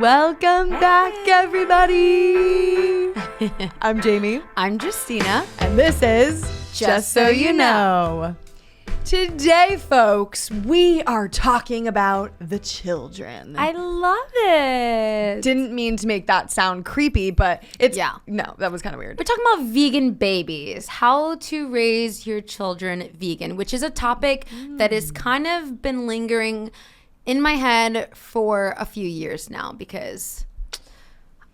Welcome back, everybody. I'm Jamie. I'm Justina. And this is Just So You Know. Today, folks, we are talking about the children. I love it. Didn't mean to make that sound creepy, but no, that was kind of weird. We're talking about vegan babies, how to raise your children vegan, which is a topic that has kind of been lingering in my head for a few years now because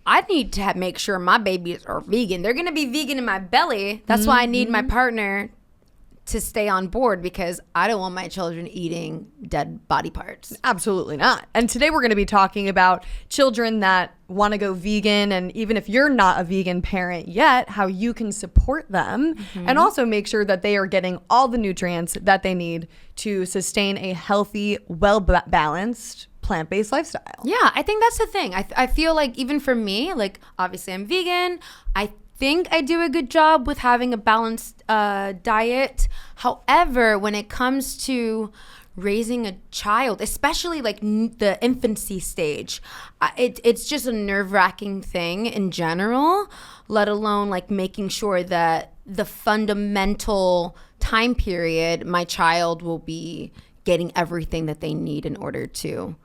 I need to make sure my babies are vegan. They're going to be vegan in my belly. That's why I need my partner to stay on board because I don't want my children eating dead body parts. Absolutely not. And today we're going to be talking about children that want to go vegan, and even if you're not a vegan parent yet, how you can support them and also make sure that they are getting all the nutrients that they need to sustain a healthy, well-balanced plant-based lifestyle. Yeah, I think that's the thing. I feel like even for me, like obviously I'm vegan. I think I do a good job with having a balanced diet. However, when it comes to raising a child, especially like the infancy stage, it's just a nerve-wracking thing in general, let alone like making sure that the fundamental time period my child will be getting everything that they need in order to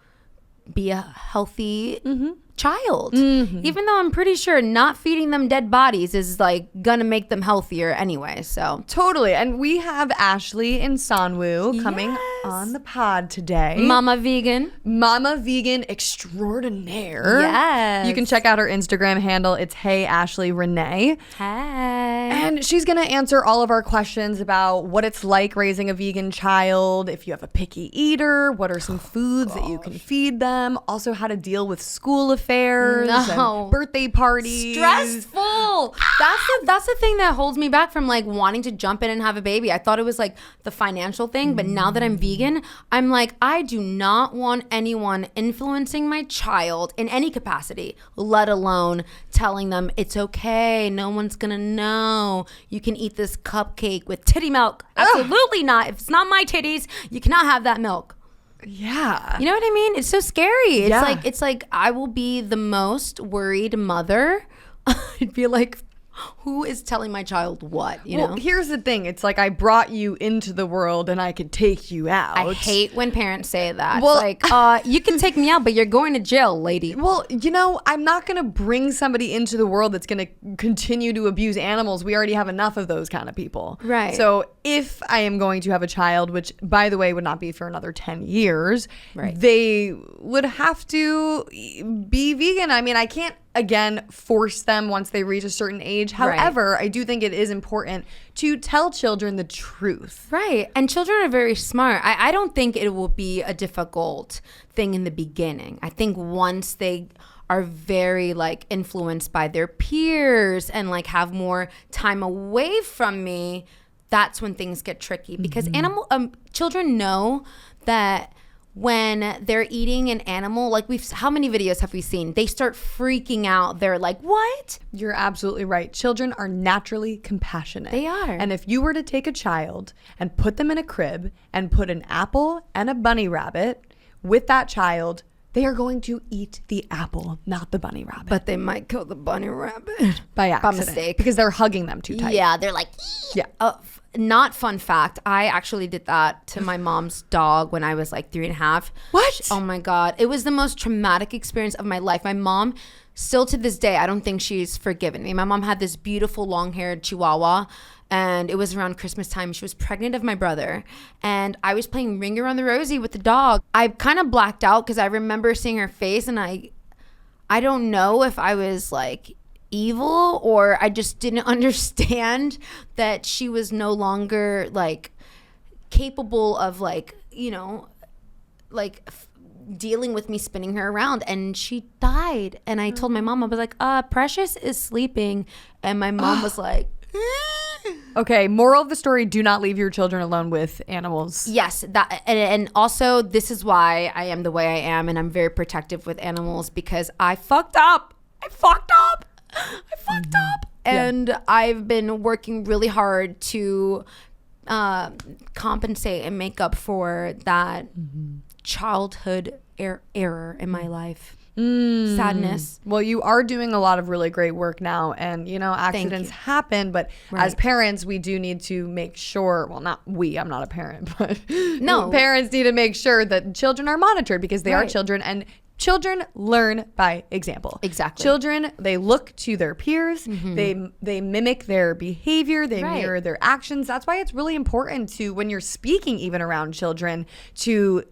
be a healthy child. Even though I'm pretty sure not feeding them dead bodies is like gonna make them healthier anyway. So totally. And we have Ashley and Sanwoo coming on the pod today. Mama vegan extraordinaire. Yes. You can check out her Instagram handle. It's Hey Ashley Renee. Hey. And she's gonna answer all of our questions about what it's like raising a vegan child, if you have a picky eater, what are some foods that you can feed them, also how to deal with school affairs and birthday parties. Stressful. That's the thing that holds me back from like wanting to jump in and have a baby. I thought it was like the financial thing, but now that I'm vegan, I'm like, I do not want anyone influencing my child in any capacity, let alone telling them it's okay, no one's gonna know, you can eat this cupcake with titty milk. Absolutely not. If it's not my titties, you cannot have that milk. Yeah. You know what I mean? It's so scary. It's like I will be the most worried mother. I'd be like, who is telling my child what, you know? Here's the thing. It's like I brought you into the world and I could take you out. I hate when parents say that. Well, it's like, you can take me out, but you're going to jail, lady. Well, you know, I'm not going to bring somebody into the world that's going to continue to abuse animals. We already have enough of those kind of people. Right. So if I am going to have a child, which by the way would not be for another 10 years, they would have to be vegan. I mean, I can't, again, force them once they reach a certain age. However, I do think it is important to tell children the truth. Right. And children are very smart. I don't think it will be a difficult thing in the beginning. I think once they are very like influenced by their peers and like have more time away from me, that's when things get tricky because children know that when they're eating an animal, like how many videos have we seen? They start freaking out. They're like, what? You're absolutely right. Children are naturally compassionate. They are. And if you were to take a child and put them in a crib and put an apple and a bunny rabbit with that child, they are going to eat the apple, not the bunny rabbit. But they might kill the bunny rabbit. By accident. By mistake. Because they're hugging them too tight. Yeah, they're like, yeah. Not fun fact. I actually did that to my mom's dog when I was like 3.5. What? Oh my God. It was the most traumatic experience of my life. My mom, still to this day, I don't think she's forgiven me. My mom had this beautiful long-haired Chihuahua, and it was around Christmas time. She was pregnant of my brother, and I was playing Ring Around the Rosie with the dog. I kind of blacked out because I remember seeing her face, and I don't know if I was like evil or I just didn't understand that she was no longer like capable of like, you know, like dealing with me spinning her around, and she died. And I told my mom, I was like, Precious is sleeping. And my mom was like, Okay, moral of the story, do not leave your children alone with animals. Yes, that and also this is why I am the way I am, and I'm very protective with animals because I fucked up. And I've been working really hard to compensate and make up for that childhood error in my life. sadness. Well, you are doing a lot of really great work now, and accidents happen, but as parents, we do need to make sure, well, not we, I'm not a parent, but No. parents need to make sure that children are monitored because they are children, and children learn by example. Exactly. Children, they look to their peers. They mimic their behavior. They mirror their actions. That's why it's really important to, when you're speaking even around children, to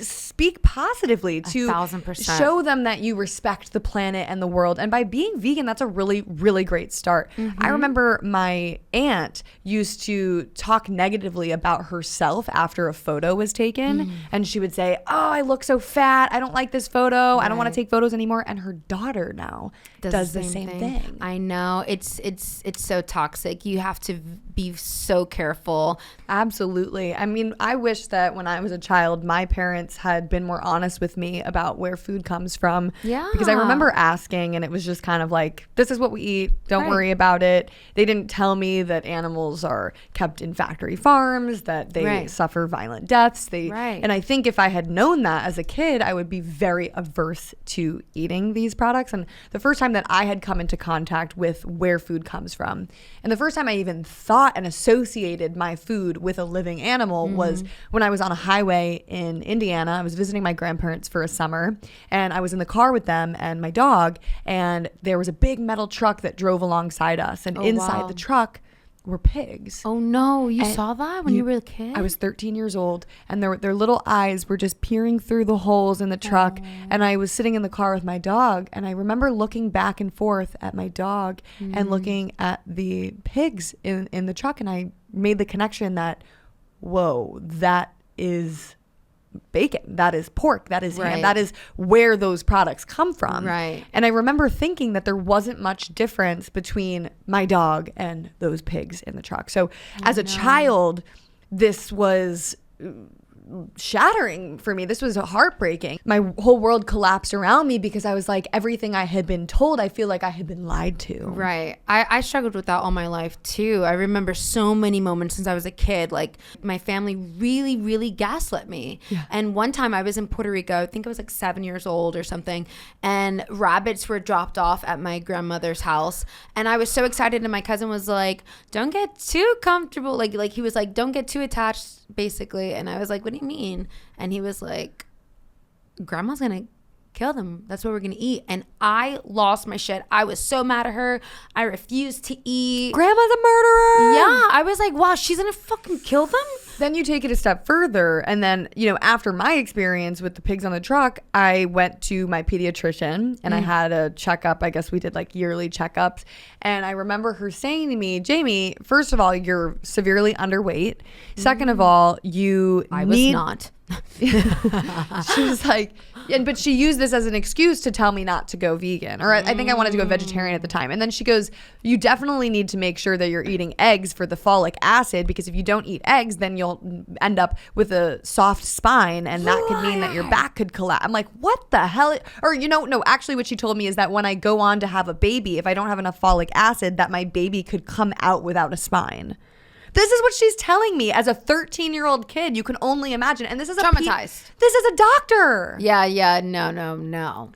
speak positively, to 1,000%. show them that you respect the planet and the world. And by being vegan, that's a really, really great start. I remember my aunt used to talk negatively about herself after a photo was taken. And she would say, oh, I look so fat. I don't like this photo. I don't want to take photos anymore. And her daughter now does the same thing. I know. It's so toxic. You have to be so careful. Absolutely. I mean, I wish that when I was a child, my parents had been more honest with me about where food comes from. Yeah. Because I remember asking, and it was just kind of like, this is what we eat. Don't worry about it. They didn't tell me that animals are kept in factory farms, that they suffer violent deaths. And I think if I had known that as a kid, I would be very averse to eating these products. And the first time that I had come into contact with where food comes from, and the first time I even thought and associated my food with a living animal was when I was on a highway in Indiana. I was visiting my grandparents for a summer, and I was in the car with them and my dog, and there was a big metal truck that drove alongside us, and inside the truck were pigs. Oh no, you saw that when you were a kid? I was 13 years old, and their little eyes were just peering through the holes in the truck. And I was sitting in the car with my dog, and I remember looking back and forth at my dog and looking at the pigs in the truck, and I made the connection that, whoa, that is bacon, that is pork, that is ham, that is where those products come from. Right. And I remember thinking that there wasn't much difference between my dog and those pigs in the truck. So as a child, this was shattering for me. This was heartbreaking. My whole world collapsed around me because I was like, everything I had been told, I feel like I had been lied to. Right. I struggled with that all my life too. I remember so many moments since I was a kid, like my family really, really gaslit me. Yeah. And one time I was in Puerto Rico, I think I was like 7 years old or something, and rabbits were dropped off at my grandmother's house. And I was so excited, and my cousin was like, don't get too comfortable. Like he was like, don't get too attached, basically. And I was like, what do you mean? And he was like, grandma's gonna kill them, that's what we're gonna eat. And I lost my shit. I was so mad at her. I refused to eat. Grandma's a murderer. Yeah, I was like, wow, she's gonna fucking kill them. Then you take it a step further, and then after my experience with the pigs on the truck, I went to my pediatrician, and I had a checkup. I guess we did like yearly checkups, and I remember her saying to me, Jamie, first of all, you're severely underweight. Second of all, I was not. She was like, but she used this as an excuse to tell me not to go vegan, or I think I wanted to go vegetarian at the time. And then she goes, you definitely need to make sure that you're eating eggs for the folic acid, because if you don't eat eggs, then you'll end up with a soft spine, and that could mean that your back could collapse. I'm like, what the hell? Or no, actually what she told me is that when I go on to have a baby, if I don't have enough folic acid, that my baby could come out without a spine. This is what she's telling me as a 13-year-old kid. You can only imagine. And this is traumatized. This is a doctor. Yeah. No.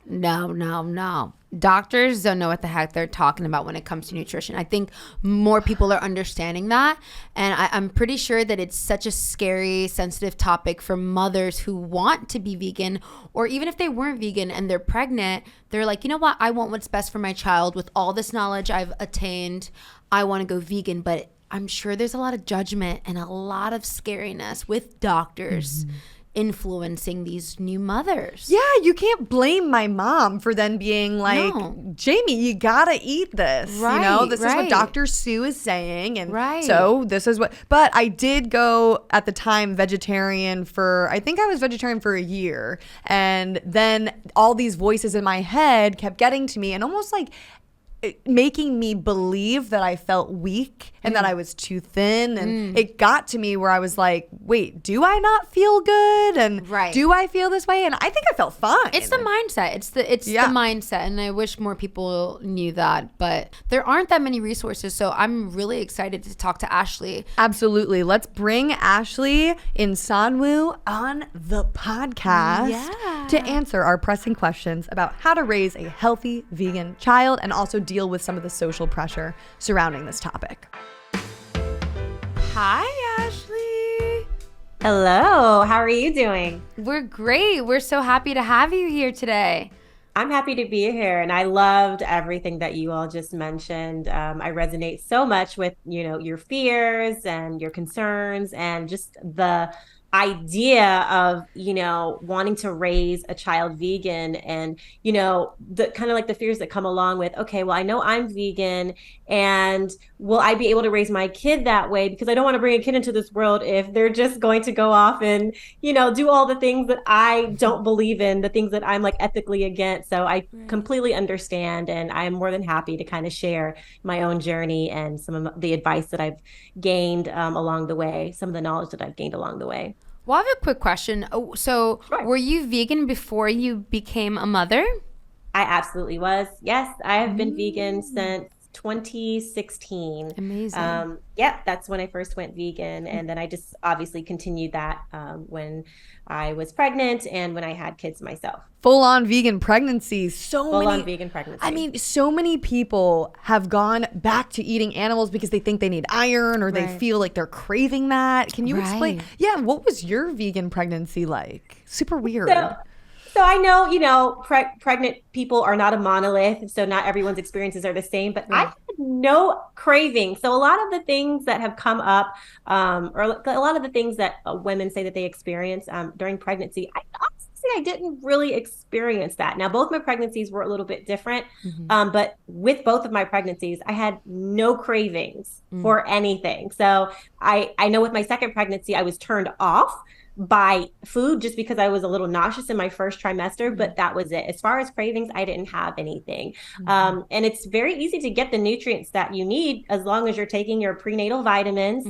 Doctors don't know what the heck they're talking about when it comes to nutrition. I think more people are understanding that. And I'm pretty sure that it's such a scary, sensitive topic for mothers who want to be vegan, or even if they weren't vegan and they're pregnant, they're like, you know what? I want what's best for my child. With all this knowledge I've attained, I want to go vegan. But I'm sure there's a lot of judgment and a lot of scariness with doctors influencing these new mothers. Yeah, you can't blame my mom for then being like, no. Jamie, you gotta eat this. Right, this is what Dr. Sue is saying. And right. So this is what, but I did go at the time vegetarian I think I was vegetarian for a year. And then all these voices in my head kept getting to me, and almost like making me believe that I felt weak and that I was too thin. And it got to me where I was like, wait, do I not feel good? And do I feel this way? And I think I felt fine. It's the mindset. It's the mindset. And I wish more people knew that. But there aren't that many resources. So I'm really excited to talk to Ashley. Absolutely. Let's bring Ashley Insanwu on the podcast to answer our pressing questions about how to raise a healthy vegan child and also deal with some of the social pressure surrounding this topic. Hi, Ashley. Hello. How are you doing? We're great. We're so happy to have you here today. I'm happy to be here, and I loved everything that you all just mentioned. I resonate so much with, your fears and your concerns and just the idea of, wanting to raise a child vegan and, the kind of like the fears that come along with, okay, well, I know I'm vegan and will I be able to raise my kid that way? Because I don't want to bring a kid into this world if they're just going to go off and, do all the things that I don't believe in, the things that I'm like ethically against. So I completely understand. And I am more than happy to kind of share my own journey and some of the advice that I've gained along the way, some of the knowledge that I've gained along the way. Well, I have a quick question. So were you vegan before you became a mother? I absolutely was. Yes, I have been vegan since 2016. Amazing. That's when I first went vegan. And then I just obviously continued that when I was pregnant and when I had kids myself. Full-on vegan pregnancy. Full-on vegan pregnancy. I mean, so many people have gone back to eating animals because they think they need iron or they feel like they're craving that. Can you explain? Yeah, what was your vegan pregnancy like? Super weird. So I know, pregnant people are not a monolith, so not everyone's experiences are the same, but I had no craving. So a lot of the things that have come up, or a lot of the things that women say that they experience during pregnancy, I didn't really experience that. Now, both my pregnancies were a little bit different, but with both of my pregnancies, I had no cravings for anything. So I know with my second pregnancy, I was turned off by food just because I was a little nauseous in my first trimester, but that was it. As far as cravings, I didn't have anything. And it's very easy to get the nutrients that you need as long as you're taking your prenatal vitamins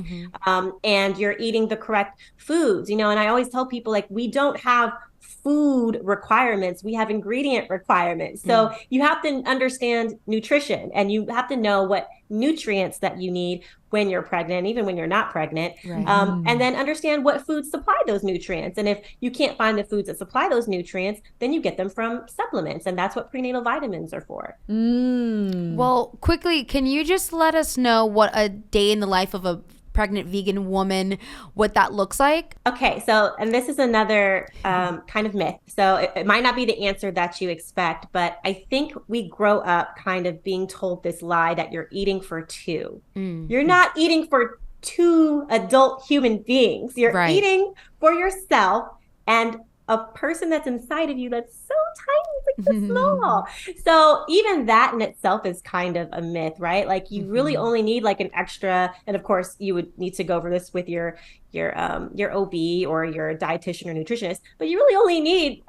and you're eating the correct foods, and I always tell people, like, we don't have food requirements, we have ingredient requirements. So you have to understand nutrition and you have to know what nutrients that you need when you're pregnant, even when you're not pregnant, and then understand what foods supply those nutrients. And if you can't find the foods that supply those nutrients, then you get them from supplements. And that's what prenatal vitamins are for. Well, quickly, can you just let us know what a day in the life of a pregnant vegan woman, what that looks like? Okay, so, and this is another kind of myth. So it might not be the answer that you expect, but I think we grow up kind of being told this lie that you're eating for two. You're not eating for two adult human beings. You're eating for yourself and a person that's inside of you that's so tiny, like this small. So even that in itself is kind of a myth, right? Like you really only need like an extra, and of course you would need to go over this with your OB or your dietitian or nutritionist, but you really only need,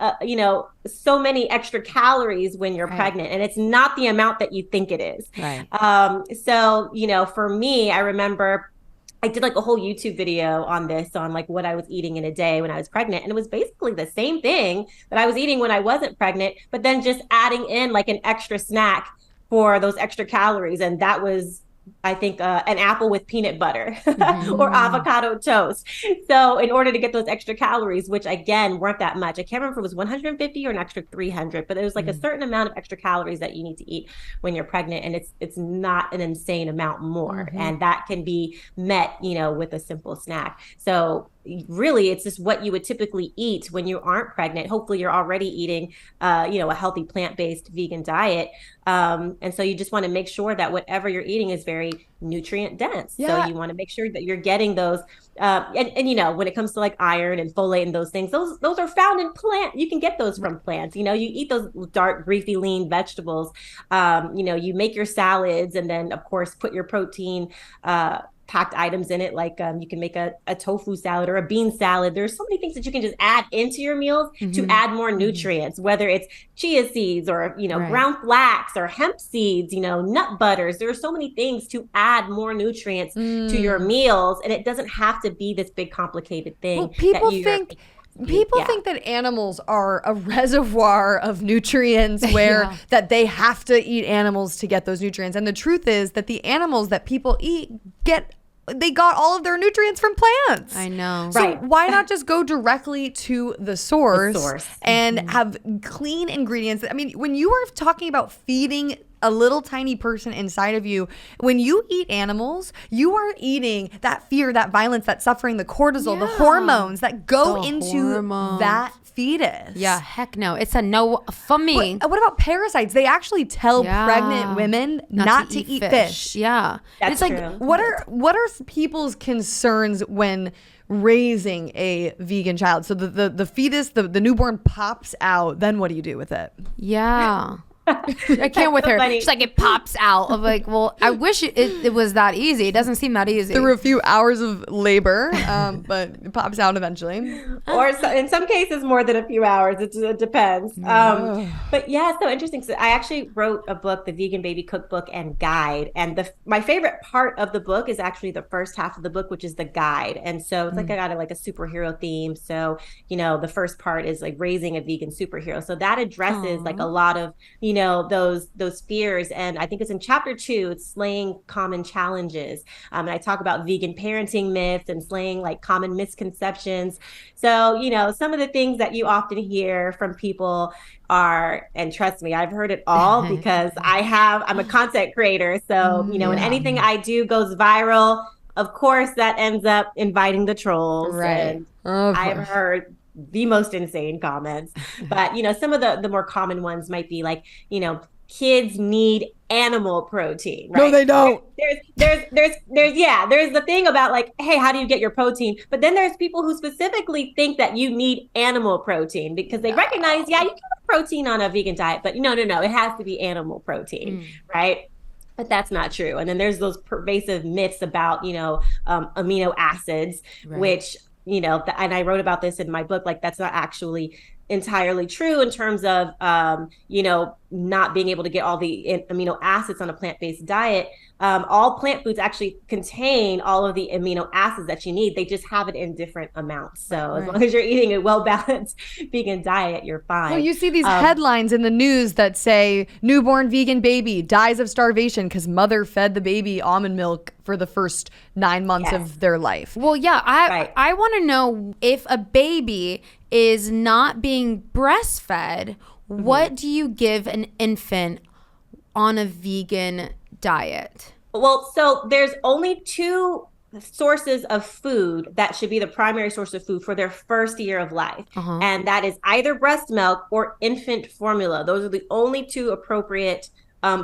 so many extra calories when you're pregnant, and it's not the amount that you think it is. So, for me, I remember I did like a whole YouTube video on this, on like what I was eating in a day when I was pregnant. And it was basically the same thing that I was eating when I wasn't pregnant, but then just adding in like an extra snack for those extra calories. And that was, I think, an apple with peanut butter or avocado toast. So in order to get those extra calories, which again, weren't that much. I can't remember if it was 150 or an extra 300, but it was like a certain amount of extra calories that you need to eat when you're pregnant. And it's not an insane amount more. And that can be met, with a simple snack. So really, it's just what you would typically eat when you aren't pregnant. Hopefully you're already eating, a healthy plant-based vegan diet. And so you just want to make sure that whatever you're eating is very nutrient dense. So you want to make sure that you're getting those. And when it comes to like iron and folate and those things, those are found in plant. You can get those from plants. You eat those dark, leafy, lean vegetables. You make your salads and then, of course, put your protein packed items in it. Like you can make a tofu salad or a bean salad. There's so many things that you can just add into your meals to add more nutrients, whether it's chia seeds or, ground flax or hemp seeds, nut butters. There are so many things to add more nutrients to your meals. And it doesn't have to be this big complicated thing. Well, people think that animals are a reservoir of nutrients where that they have to eat animals to get those nutrients. And the truth is that the animals that people eat they got all of their nutrients from plants. I know. So why not just go directly to the source. And have clean ingredients? I mean, when you were talking about feeding a little tiny person inside of you, when you eat animals, you are eating that fear, that violence, that suffering, the cortisol, the hormones that go into that fetus. Yeah, heck no. It's a no for me. What about parasites? They actually tell pregnant women not to eat fish. Yeah. That's it's true. like, what are people's concerns when raising a vegan child? So the fetus, the newborn pops out, then what do you do with it? Yeah. I can't with her. Funny. She's like, it pops out. I'm like, well, I wish it was that easy. It doesn't seem that easy. Through a few hours of labor, but it pops out eventually. Or in some cases, more than a few hours. It depends. But yeah, it's so interesting. So I actually wrote a book, the Vegan Baby Cookbook and Guide. And my favorite part of the book is actually the first half of the book, which is the guide. And so it's like I got a superhero theme. So, the first part is like raising a vegan superhero. So that addresses like a lot of, those fears. And I think it's in chapter 2, it's slaying common challenges. And I talk about vegan parenting myths and slaying like common misconceptions. So, some of the things that you often hear from people are, and trust me, I've heard it all because I'm a content creator. So, when anything I do goes viral, of course, that ends up inviting the trolls. Right. And I've heard the most insane comments. But, some of the more common ones might be like, kids need animal protein, right? No, they don't. There's the thing about like, hey, how do you get your protein? But then there's people who specifically think that you need animal protein because they recognize, you can have protein on a vegan diet, but no, it has to be animal protein, right? But that's not true. And then there's those pervasive myths about, amino acids, which, and I wrote about this in my book, like that's not actually entirely true in terms of, not being able to get all the amino acids on a plant-based diet. All plant foods actually contain all of the amino acids that you need. They just have it in different amounts. So as long as you're eating a well-balanced vegan diet, you're fine. Well, you see these headlines in the news that say newborn vegan baby dies of starvation because mother fed the baby almond milk for the first 9 months of their life. Well, yeah, I want to know if a baby is not being breastfed, what do you give an infant on a vegan diet? Well, so there's only 2 sources of food that should be the primary source of food for their first year of life. And that is either breast milk or infant formula. Those are the only 2 appropriate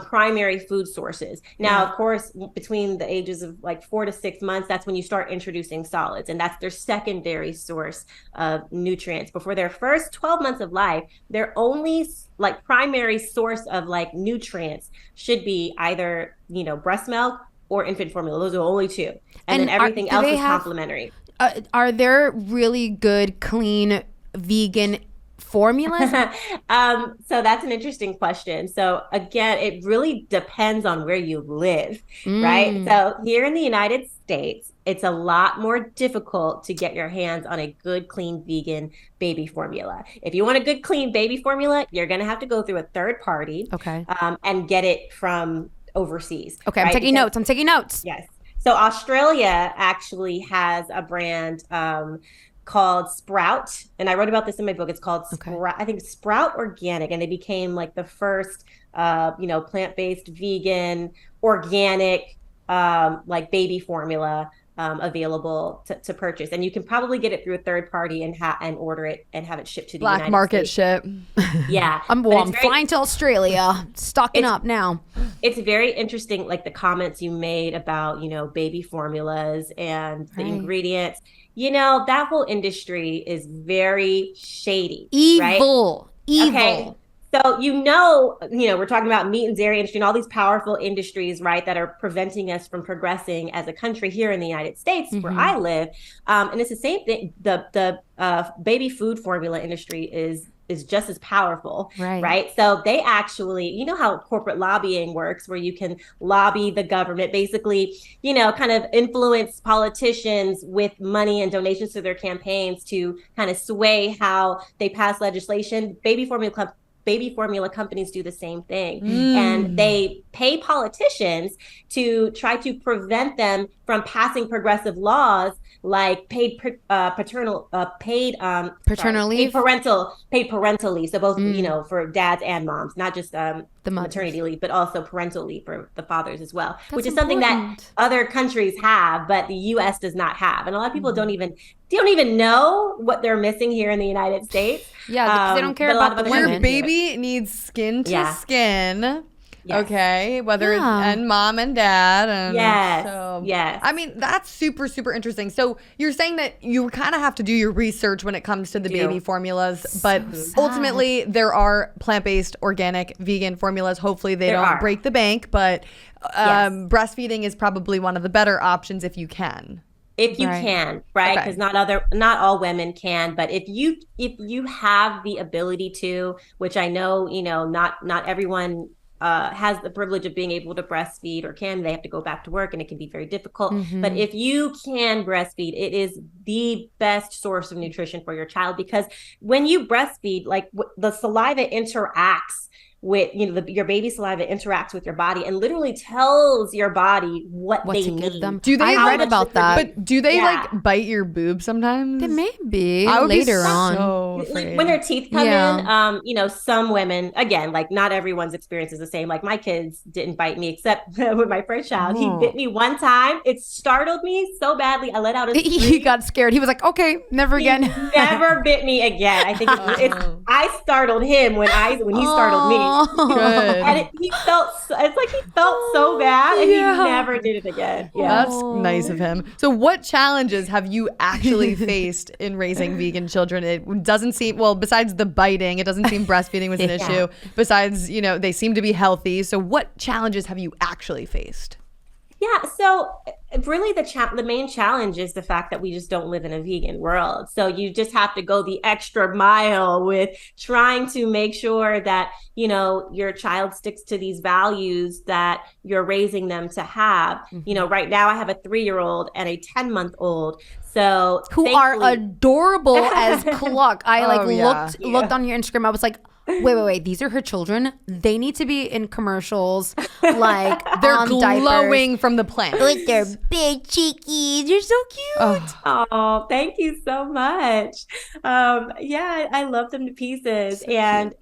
primary food sources. Now, of course, between the ages of like 4 to 6 months, that's when you start introducing solids, and that's their secondary source of nutrients. But for their first 12 months of life, their only like primary source of like nutrients should be either, breast milk or infant formula. Those are the only 2. And then everything else is complementary. Are there really good, clean, vegan formulas? So that's an interesting question. So again, it really depends on where you live, right? So here in the United States, it's a lot more difficult to get your hands on a good, clean, vegan baby formula. If you want a good, clean baby formula, you're going to have to go through a third party and get it from overseas. Okay, right? I'm taking notes. Yes. So Australia actually has a brand called Sprout, and I wrote about this in my book. It's called Sprout, I think Sprout Organic, and they became like the first plant-based vegan organic like baby formula available to purchase. And you can probably get it through a third party and order it and have it shipped to the Black United market States. ship. Yeah. I'm flying to Australia, stocking up now. It's very interesting, like the comments you made about, baby formulas and the ingredients. That whole industry is very shady. Evil. Okay. So, we're talking about meat and dairy industry and all these powerful industries, right, that are preventing us from progressing as a country here in the United States, where I live. And it's the same thing. The baby food formula industry is just as powerful, right? So they actually, you know how corporate lobbying works, where you can lobby the government, basically, kind of influence politicians with money and donations to their campaigns to kind of sway how they pass legislation. Baby formula companies do the same thing. And they pay politicians to try to prevent them from passing progressive laws like paid parental leave. So both, for dads and moms, not just the maternity leave, but also parental leave for the fathers as well, which is something that other countries have, but the US does not have. And a lot of people don't even know what they're missing here in the United States. Yeah, because they don't care about the women. Your baby needs skin to skin. Yes. Okay, whether it's and mom and dad. And yes. I mean, that's super, super interesting. So you're saying that you kind of have to do your research when it comes to the baby formulas, but ultimately there are plant-based, organic, vegan formulas. Hopefully they don't break the bank, but breastfeeding is probably one of the better options if you can. If you can, right? Because not all women can, but if you have the ability to, which I know, not everyone has the privilege of being able to breastfeed or they have to go back to work, and it can be very difficult. But if you can breastfeed, it is the best source of nutrition for your child, because when you breastfeed, like the saliva interacts with, your baby's saliva interacts with your body and literally tells your body what they to need. give them. I read about that. But do they like bite your boob sometimes? They may be later on. So when their teeth come in, some women, again, like not everyone's experience is the same. Like my kids didn't bite me, except with my first child. He bit me one time. It startled me so badly. I let out a scream. He got scared. He was like, okay, never again. He never bit me again. I think I startled him when he startled me. Good. And he felt so bad, and he never did it again. Yeah. That's nice of him. So what challenges have you actually faced in raising vegan children? It doesn't seem, besides the biting, it doesn't seem breastfeeding was an issue. Besides, they seem to be healthy. So what challenges have you actually faced? Yeah, so really the main challenge is the fact that we just don't live in a vegan world. So you just have to go the extra mile with trying to make sure that, your child sticks to these values that you're raising them to have. Right now I have a 3-year-old and a 10-month-old. So who are adorable as cluck. I looked on your Instagram. I was like, wait, these are her children. They need to be in commercials, like they're glowing from the plant with their big cheekies. You're so cute. Oh, thank you so much. I love them to pieces. So and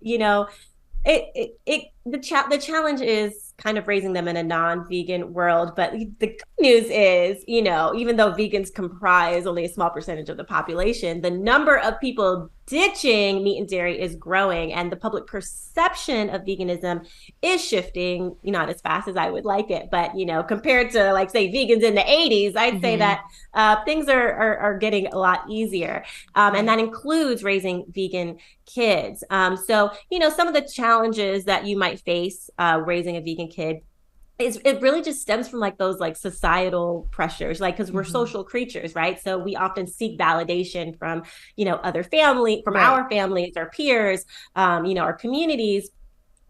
the challenge is kind of raising them in a non-vegan world. But the good news is, even though vegans comprise only a small percentage of the population, the number of people ditching meat and dairy is growing, and the public perception of veganism is shifting, not as fast as I would like it, but compared to, like, say, vegans in the 80s, I'd say that things are getting a lot easier, and that includes raising vegan kids. So some of the challenges that you might face raising a vegan kid, it really just stems from like those like societal pressures, like, because we're social creatures, right? So we often seek validation from, other family, from our families, our peers, our communities.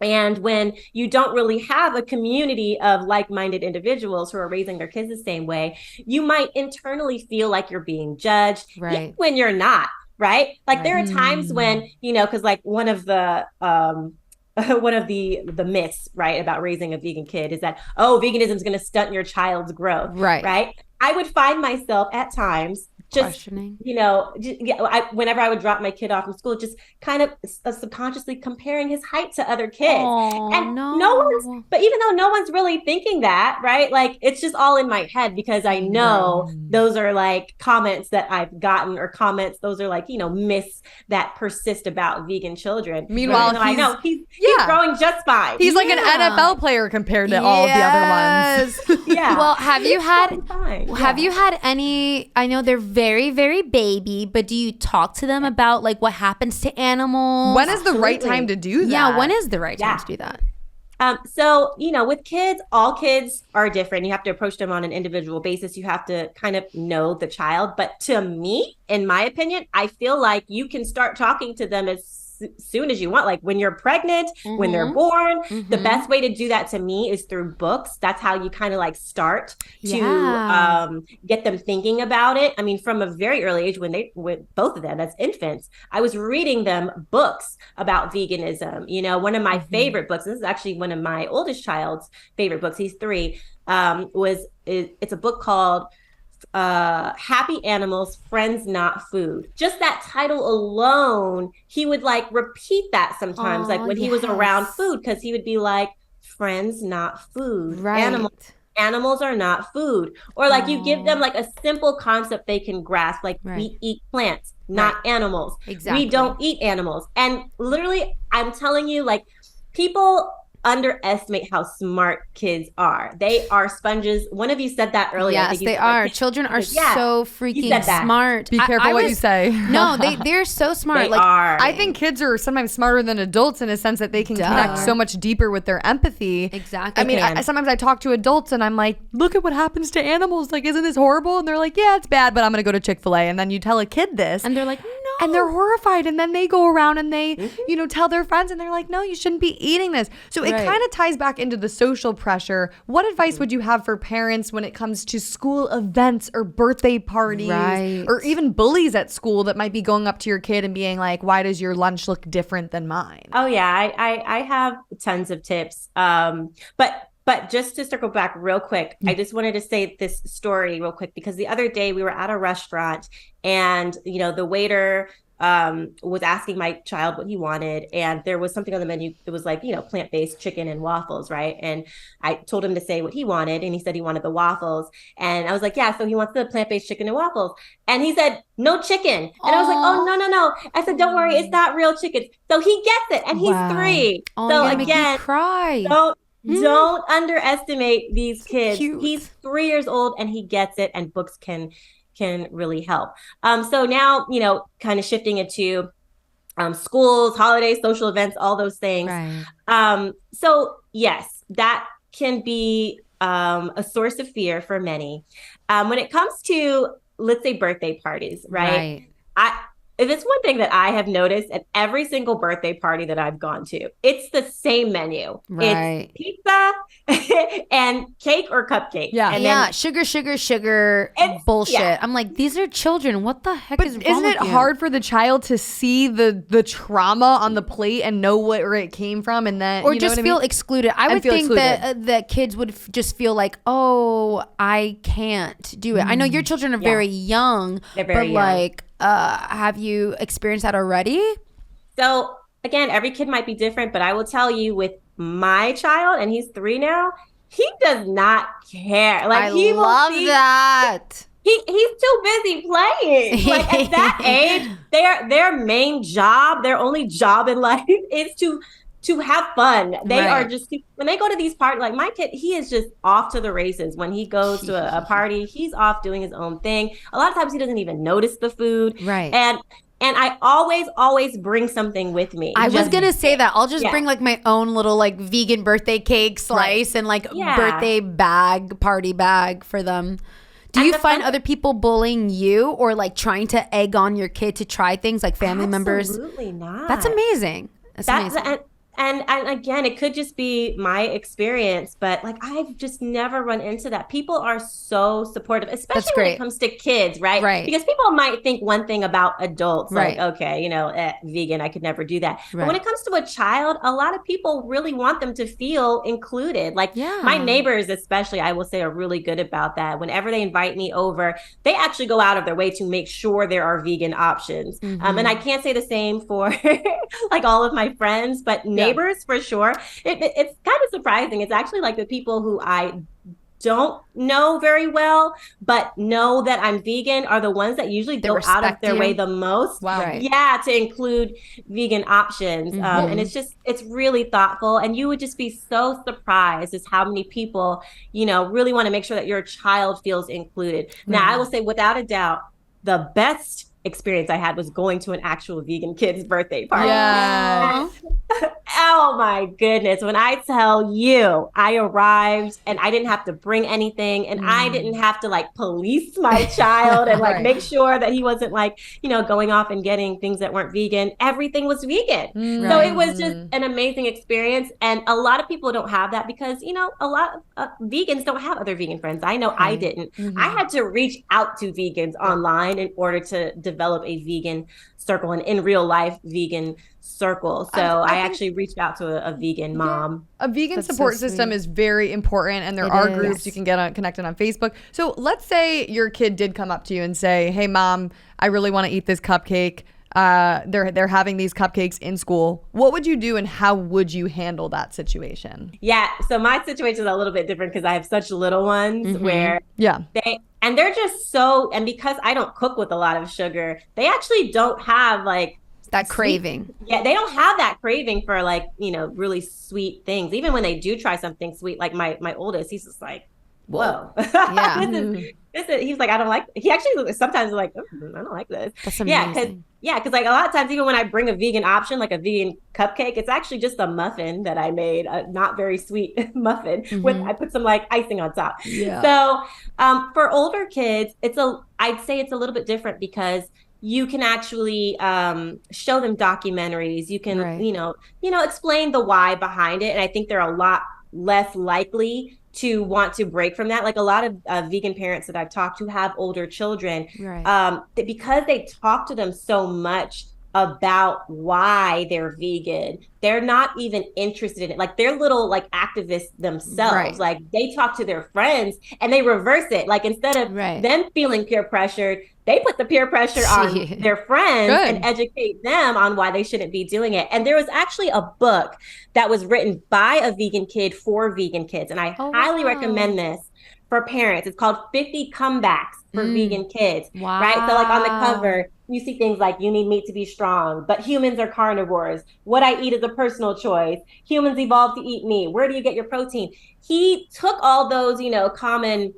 And when you don't really have a community of like-minded individuals who are raising their kids the same way, you might internally feel like you're being judged, even when you're not, right? Like there are times when, because like one of the myths, right, about raising a vegan kid is that, veganism is going to stunt your child's growth. Right. I would find myself at times just questioning, whenever I would drop my kid off from school, just kind of subconsciously comparing his height to other kids. And no one but even though no one's really thinking that, right? Like it's just all in my head because I know those are like comments that I've gotten or comments. Those are like, myths that persist about vegan children. Meanwhile, I know he's growing just fine. He's like an NFL player compared to all of the other ones. Yeah. Well, have you had any, I know they're very, very baby, but do you talk to them about like what happens to animals? When is the right time to do that? Yeah, when is the right time to do that? So, with kids, all kids are different. You have to approach them on an individual basis. You have to kind of know the child. But to me, in my opinion, I feel like you can start talking to them as soon as you want, like when you're pregnant, when they're born. The best way to do that to me is through books. That's how you kind of like start to get them thinking about it. I mean, from a very early age, with both of them as infants, I was reading them books about veganism. One of my favorite books, this is actually one of my oldest child's favorite books, he's 3, it's a book called Happy Animals, Friends Not Food. Just that title alone, he would like repeat that sometimes, like when he was around food, because he would be like, friends not food. Animals are not food. Or like you give them like a simple concept they can grasp, like we eat plants, not animals. Exactly. We don't eat animals. And literally, I'm telling you, like, people underestimate how smart kids are. They are sponges. One of you said that earlier. Yes, they are. Like, children are so freaking smart. Be careful what you say. No, they're so smart. They are. I think kids are sometimes smarter than adults in a sense that they can connect so much deeper with their empathy. Exactly. I mean, sometimes I talk to adults and I'm like, look at what happens to animals. Like, isn't this horrible? And they're like, yeah, it's bad, but I'm going to go to Chick-fil-A. And then you tell a kid this. And they're like, no. And they're horrified. And then they go around and they, tell their friends and they're like, no, you shouldn't be eating this. So it kind of ties back into the social pressure. What advice would you have for parents when it comes to school events or birthday parties or even bullies at school that might be going up to your kid and being like, why does your lunch look different than mine? Oh, yeah. I have tons of tips. But just to circle back real quick, I just wanted to say this story real quick, because the other day we were at a restaurant and, the waiter was asking my child what he wanted. And there was something on the menu. It was like, plant-based chicken and waffles, right? And I told him to say what he wanted. And he said he wanted the waffles. And I was like, yeah, so he wants the plant-based chicken and waffles. And he said, no chicken. And I was like, oh, no. I said, don't worry, it's not real chicken. So he gets it. And he's 3. Oh, so again, make me cry. Don't underestimate these kids. Cute. He's 3 years old and he gets it, and books can really help. So now, kind of shifting into schools, holidays, social events, all those things. Right. So yes, that can be a source of fear for many. When it comes to, let's say, birthday parties, right? If it's one thing that I have noticed at every single birthday party that I've gone to, it's the same menu. Right. It's pizza and cake or cupcake. Yeah. And then sugar bullshit. Yeah. I'm like, these are children. What the heck is wrong isn't it with you? hard for the child to see the trauma on the plate and know where it came from, and then or just feel excluded? I would think that kids would just feel like, oh, I can't do it. I know your children are very young, They're very young. like, have you experienced that already? So again, every kid might be different, but I will tell you, with my child, and he's 3 now, he does not care. Like, I love that. He's too busy playing. Like, at that age, their main job, their only job in life is to have fun. They are just, when they go to these parties, like my kid, he is just off to the races. When he goes to a party, he's off doing his own thing. A lot of times he doesn't even notice the food. Right. And I always bring something with me. I was going to say that. I'll just bring like my own little like vegan birthday cake slice and like birthday party bag for them. Do you find other people bullying you or like trying to egg on your kid to try things, like family members? Absolutely not. That's amazing. That's amazing. And again, it could just be my experience, but like I've just never run into that. People are so supportive, especially when it comes to kids, right? Right. Because people might think one thing about adults, right. like, okay, vegan, I could never do that. Right. But when it comes to a child, a lot of people really want them to feel included. Like my neighbors, especially, I will say, are really good about that. Whenever they invite me over, they actually go out of their way to make sure there are vegan options. Mm-hmm. And I can't say the same for like all of my friends, but neighbors neighbors for sure. It's kind of surprising. It's actually like the people who I don't know very well, but know that I'm vegan are the ones that usually go out of their way the most. Wow. Right. Yeah, to include vegan options. And it's really thoughtful. And you would just be so surprised as how many people, really want to make sure that your child feels included. Now, I will say without a doubt, the best experience I had was going to an actual vegan kid's birthday party. Yeah. Oh my goodness. When I tell you, I arrived and I didn't have to bring anything and I didn't have to like police my child and like make sure that he wasn't like, going off and getting things that weren't vegan. Everything was vegan. So it was just an amazing experience. And a lot of people don't have that because, a lot of vegans don't have other vegan friends. I know I didn't. I had to reach out to vegans online in order to develop a vegan circle, and in real life vegan circle. So I actually reached out to a vegan mom. A vegan support system is very important, and there are groups you can get connected on Facebook. So let's say your kid did come up to you and say, "Hey, mom, I really want to eat this cupcake. They're having these cupcakes in school." What would you do, and how would you handle that situation? Yeah, so my situation is a little bit different because I have such little ones where they're just so, and because I don't cook with a lot of sugar, they actually don't have like that craving. Yeah, they don't have that craving for like, really sweet things. Even when they do try something sweet, like my oldest, he's just like, whoa. Yeah. He's like, I don't like, he actually sometimes is like, I don't like this. That's amazing. Because like a lot of times, even when I bring a vegan option, like a vegan cupcake, it's actually just a muffin that I made, a not very sweet muffin with, I put some like icing on top. Yeah. So for older kids, I'd say it's a little bit different because you can actually show them documentaries. You can, explain the why behind it. And I think they're a lot less likely to want to break from that. Like a lot of vegan parents that I've talked to have older children, because they talk to them so much about why they're vegan, they're not even interested in it. Like they're little like activists themselves. Like they talk to their friends and they reverse it. Like instead of them feeling peer pressured, they put the peer pressure on their friends and educate them on why they shouldn't be doing it. And there was actually a book that was written by a vegan kid for vegan kids. And I highly recommend this for parents. It's called 50 Comebacks for Vegan Kids. Wow. Right? So like on the cover, you see things like you need meat to be strong, but humans are carnivores. What I eat is a personal choice. Humans evolved to eat meat. Where do you get your protein? He took all those, common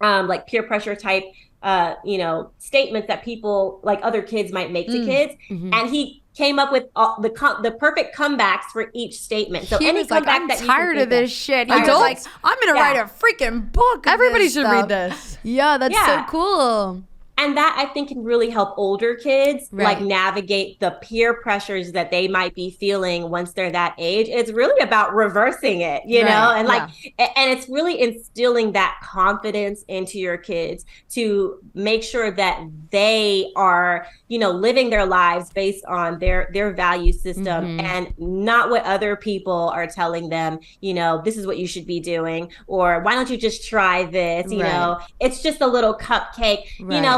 like peer pressure type statements that people like other kids might make to kids. And he came up with the perfect comebacks for each statement. So he any was like, I'm tired of this shit. He was like, I'm going to write a freaking book. Everybody should read this. Yeah, that's so cool. And that I think can really help older kids like navigate the peer pressures that they might be feeling once they're that age. It's really about reversing it, know, and and it's really instilling that confidence into your kids to make sure that they are, living their lives based on their value system and not what other people are telling them, this is what you should be doing, or why don't you just try this, it's just a little cupcake,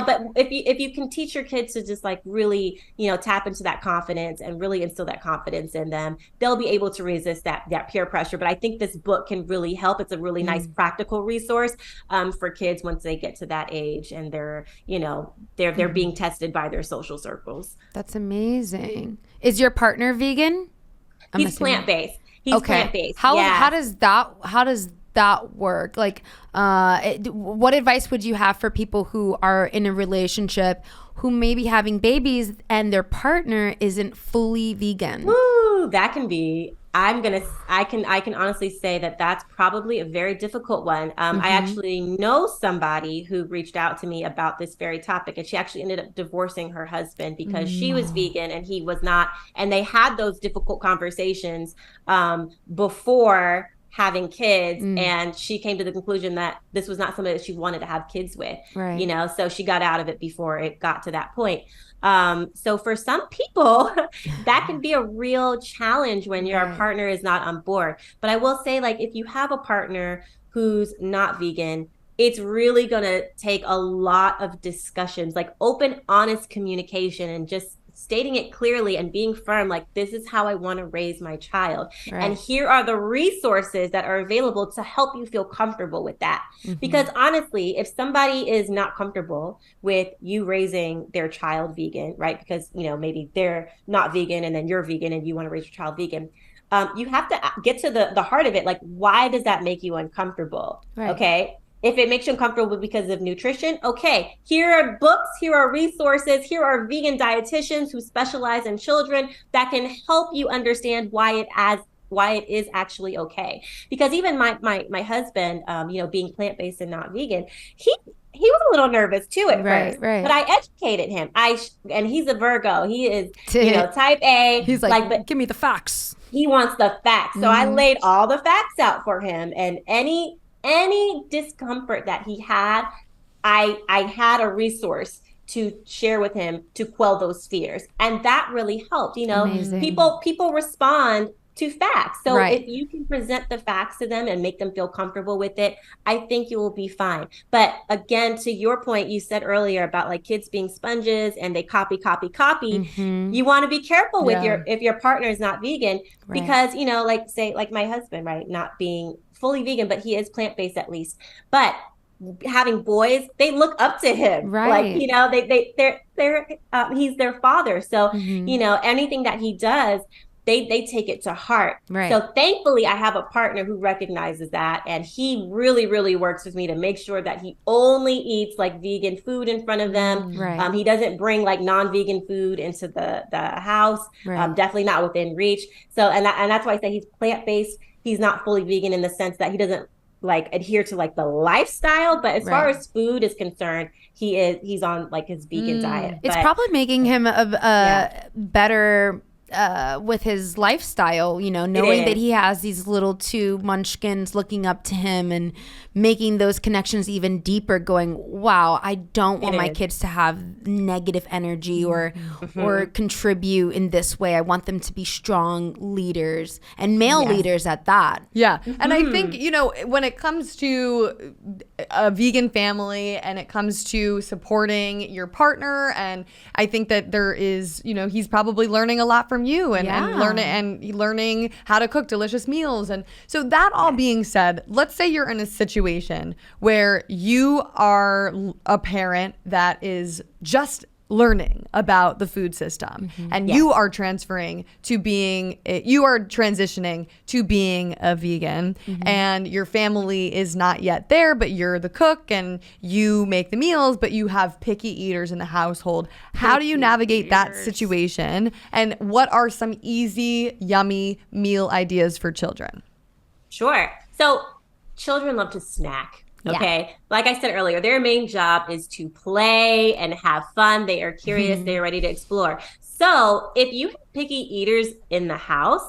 but if you can teach your kids to just like really, tap into that confidence and really instill that confidence in them, they'll be able to resist that peer pressure. But I think this book can really help. It's a really nice practical resource for kids once they get to that age and they're, they're being tested by their social circles. That's amazing. Is your partner vegan? He's plant-based. He's plant-based. How does that work? Like, what advice would you have for people who are in a relationship who may be having babies and their partner isn't fully vegan? Woo, that can be. I can honestly say that that's probably a very difficult one. I actually know somebody who reached out to me about this very topic, and she actually ended up divorcing her husband because she was vegan and he was not. And they had those difficult conversations before having kids, and she came to the conclusion that this was not somebody that she wanted to have kids with, so she got out of it before it got to that point. So for some people that can be a real challenge when your partner is not on board. But I will say, like, if you have a partner who's not vegan, it's really going to take a lot of discussions, like open, honest communication, and just stating it clearly and being firm, like, this is how I want to raise my child. Right. And here are the resources that are available to help you feel comfortable with that. Because honestly, if somebody is not comfortable with you raising their child vegan, right? Because, maybe they're not vegan and then you're vegan and you want to raise your child vegan. You have to get to the heart of it. Like, why does that make you uncomfortable? Right. Okay. If it makes you uncomfortable because of nutrition, okay, here are books, here are resources, here are vegan dietitians who specialize in children that can help you understand why it is actually okay. Because even my husband, being plant-based and not vegan, he was a little nervous too at first, but I educated him. And he's a Virgo. He is, type A. He's like, but give me the facts. He wants the facts. So I laid all the facts out for him, and any discomfort that he had, I had a resource to share with him to quell those fears. And that really helped. Amazing. People respond to facts. So Right. if you can present the facts to them and make them feel comfortable with it, I think you will be fine. But again, to your point, you said earlier about like kids being sponges and they copy. You want to be careful with if your partner is not vegan, Right. because, like my husband, right, not being fully vegan, but he is plant-based at least. But having boys, they look up to him. Right. Like, they're he's their father. So, anything that he does, they take it to heart. Right. So thankfully, I have a partner who recognizes that, and he really, really works with me to make sure that he only eats like vegan food in front of them. Right. He doesn't bring like non-vegan food into the house. Right. Definitely not within reach. So and that's why I say he's plant-based. He's not fully vegan in the sense that he doesn't like adhere to like the lifestyle, but as far as food is concerned, he's on like his vegan diet. It's probably making him a better with his lifestyle, knowing that he has these little two munchkins looking up to him and making those connections even deeper, going, wow, I don't want my kids to have negative energy or contribute in this way. I want them to be strong leaders and male leaders at that. Yeah. And I think, when it comes to a vegan family and it comes to supporting your partner, and I think that there is, he's probably learning a lot from you and learning how to cook delicious meals. And so that all being said, let's say you're in a situation where you are a parent that is just learning about the food system and you are transitioning to being a vegan, and your family is not yet there, but you're the cook and you make the meals, but you have picky eaters in the household. How do you navigate that situation, and what are some easy, yummy meal ideas for children? Sure. So children love to snack. Okay. Like I said earlier, their main job is to play and have fun. They are curious. They're ready to explore. So if you have picky eaters in the house,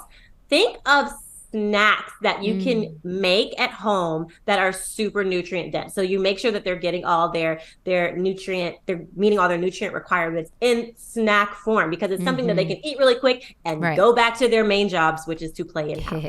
think of snacks that you can make at home that are super nutrient dense. So you make sure that they're getting all they're meeting all their nutrient requirements in snack form, because it's something that they can eat really quick and go back to their main jobs, which is to play and have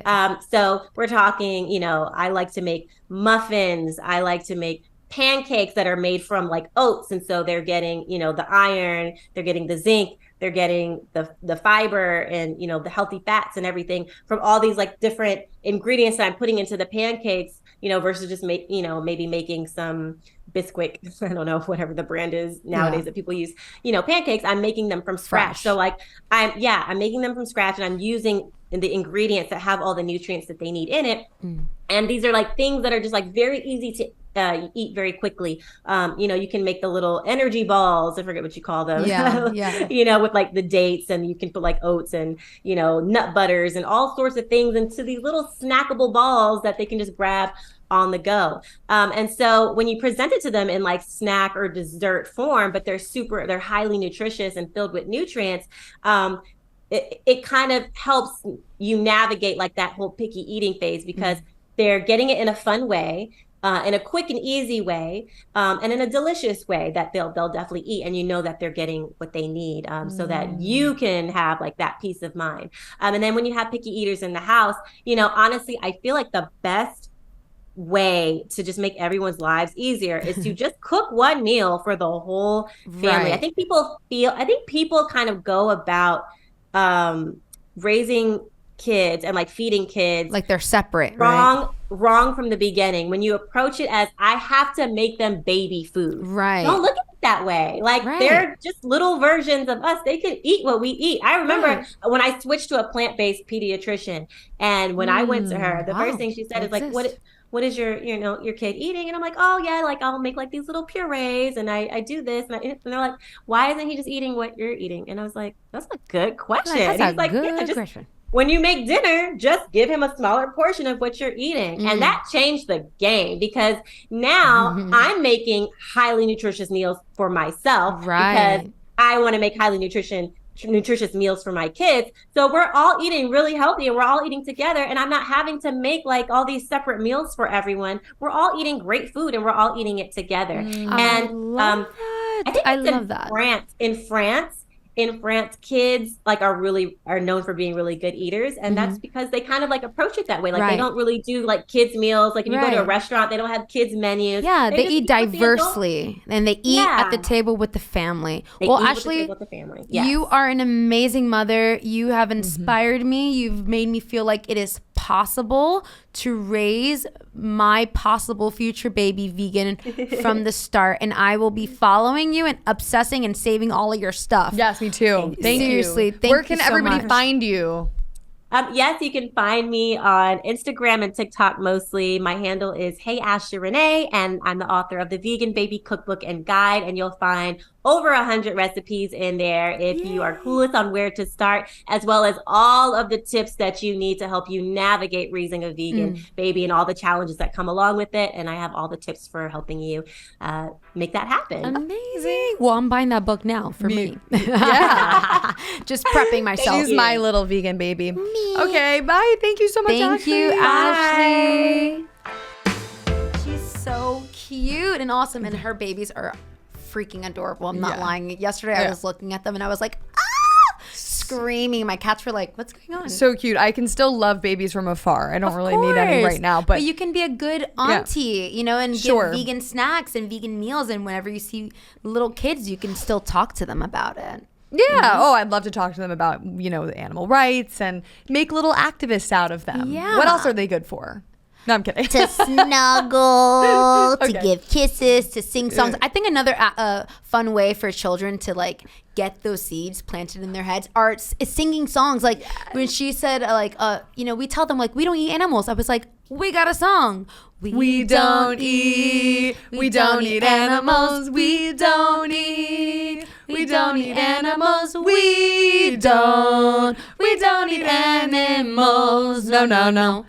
fun. So we're talking, I like to make muffins. I like to make pancakes that are made from like oats. And so they're getting, the iron, they're getting the zinc, they're getting the fiber and, the healthy fats and everything from all these like different ingredients that I'm putting into the pancakes, versus just maybe making some Bisquick, I don't know, whatever the brand is nowadays that people use, pancakes. I'm making them from scratch. So like I'm making them from scratch, and I'm using the ingredients that have all the nutrients that they need in it. And these are like things that are just like very easy to eat very quickly. You can make the little energy balls. I forget what you call them. With like the dates, and you can put like oats and, nut butters and all sorts of things into these little snackable balls that they can just grab on the go. And so when you present it to them in like snack or dessert form, but they're highly nutritious and filled with nutrients, it kind of helps you navigate like that whole picky eating phase, because they're getting it in a fun way, in a quick and easy way, and in a delicious way that they'll definitely eat, and that they're getting what they need, so that you can have like that peace of mind. And then when you have picky eaters in the house, honestly, I feel like the best way to just make everyone's lives easier is to just cook one meal for the whole family. Right. I think people kind of go about raising kids and like feeding kids like they're separate, right? Wrong from the beginning. When you approach it as I have to make them baby food, Right? Don't look at it that way. Like they're just little versions of us. They can eat what we eat. I remember when I switched to a plant-based pediatrician, and when I went to her, the first thing she said is like, what is your kid eating? And I'm like, oh yeah, like I'll make like these little purees, and I do this, and they're like, why isn't he just eating what you're eating? And I was like, that's a good question. That's He's like, good question. When you make dinner, just give him a smaller portion of what you're eating. And that changed the game, because now I'm making highly nutritious meals for myself, because I want to make highly nutritious meals for my kids. So we're all eating really healthy, and we're all eating together, and I'm not having to make like all these separate meals for everyone. We're all eating great food, and we're all eating it together. I love that. I love that. In France, kids like are known for being really good eaters, and that's because they kind of like approach it that way. Like they don't really do like kids meals. Like if you go to a restaurant, they don't have kids menus. Yeah, they eat diversely, and they eat at the table with the family. Ashley, you are an amazing mother. You have inspired me. You've made me feel like it is possible to raise my possible future baby vegan from the start, and I will be following you and obsessing and saving all of your stuff. Yes, me too. Thank you. Seriously, thank you. Where can everybody find you? Yes, you can find me on Instagram and TikTok mostly. My handle is Hey Ashley Renee, and I'm the author of the Vegan Baby Cookbook and Guide, and you'll find over 100 recipes in there if you are clueless on where to start, as well as all of the tips that you need to help you navigate raising a vegan baby and all the challenges that come along with it. And I have all the tips for helping you make that happen. Amazing. Well, I'm buying that book now for me. Yeah. Just prepping myself. She's my little vegan baby. Me. Okay, bye. Thank you so much, Thank Ashley. you, Ashley. She's so cute and awesome, and her babies are freaking adorable. I'm not lying. Yesterday I was looking at them and I was like, screaming. My cats were like, what's going on? So cute. I can still love babies from afar. I don't really need any right now. But you can be a good auntie, and give vegan snacks and vegan meals. And whenever you see little kids, you can still talk to them about it. Yeah. Oh, I'd love to talk to them about, the animal rights and make little activists out of them. Yeah. What else are they good for? No, I'm kidding. To snuggle, to give kisses, to sing songs. I think another fun way for children to like get those seeds planted in their heads is singing songs. Like when she said we tell them like we don't eat animals. I was like, we got a song. We don't eat animals. We don't eat animals. We don't eat animals. No.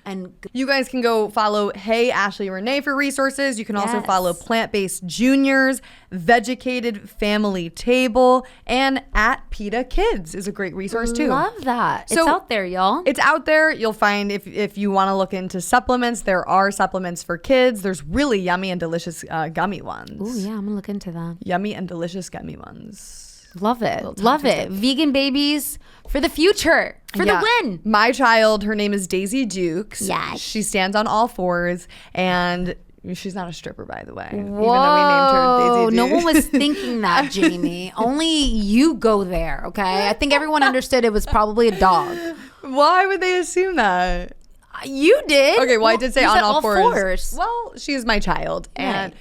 And you guys can go follow Hey Ashley Renee for resources. You can also follow Plant-Based Juniors, Vegucated Family Table, and at PETA Kids is a great resource too. Love that. So, it's out there, y'all. It's out there. You'll find if you want to look into supplements, there are supplements for kids. There's really yummy and delicious gummy ones. Oh yeah, I'm gonna look into that. Yummy and delicious gummy ones. Love it. Love it. Vegan babies for the future. For the win. My child, her name is Daisy Dukes. Yes. She stands on all fours, and she's not a stripper, by the way. Whoa. Even though we named her Daisy Dukes. No one was thinking that, Jamie. Only you go there, okay? I think everyone understood it was probably a dog. Why would they assume that? You did. Okay, well, I did say on all fours. Well, Well, she is my child. And, Right.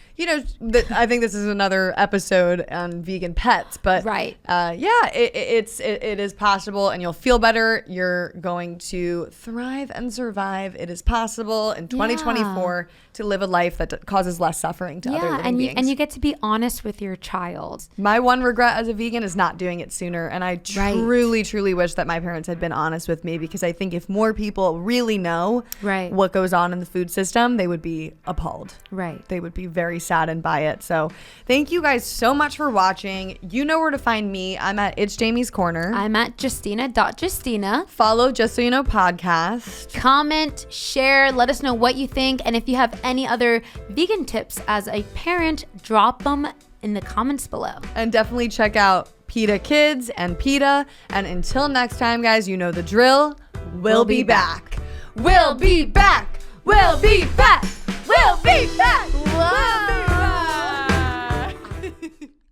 I think this is another episode on vegan pets. But, Right. it is possible, and you'll feel better. You're going to thrive and survive. It is possible in 2024 to live a life that causes less suffering to other living beings. and you get to be honest with your child. My one regret as a vegan is not doing it sooner. And I truly, truly wish that my parents had been honest with me, because I think if more people really know what goes on in the food system, they would be appalled. Right. They would be very saddened by it. So thank you guys so much for watching. You know where to find me. I'm at It's Jamie's Corner. I'm at Justina.Justina. Follow Just So You Know podcast. Comment, share, let us know what you think. And if you have any other vegan tips as a parent, drop them in the comments below. And definitely check out PETA Kids and PETA. And until next time, guys, you know the drill. We'll be back. We'll be back. We'll be back. We'll be back. Whoa.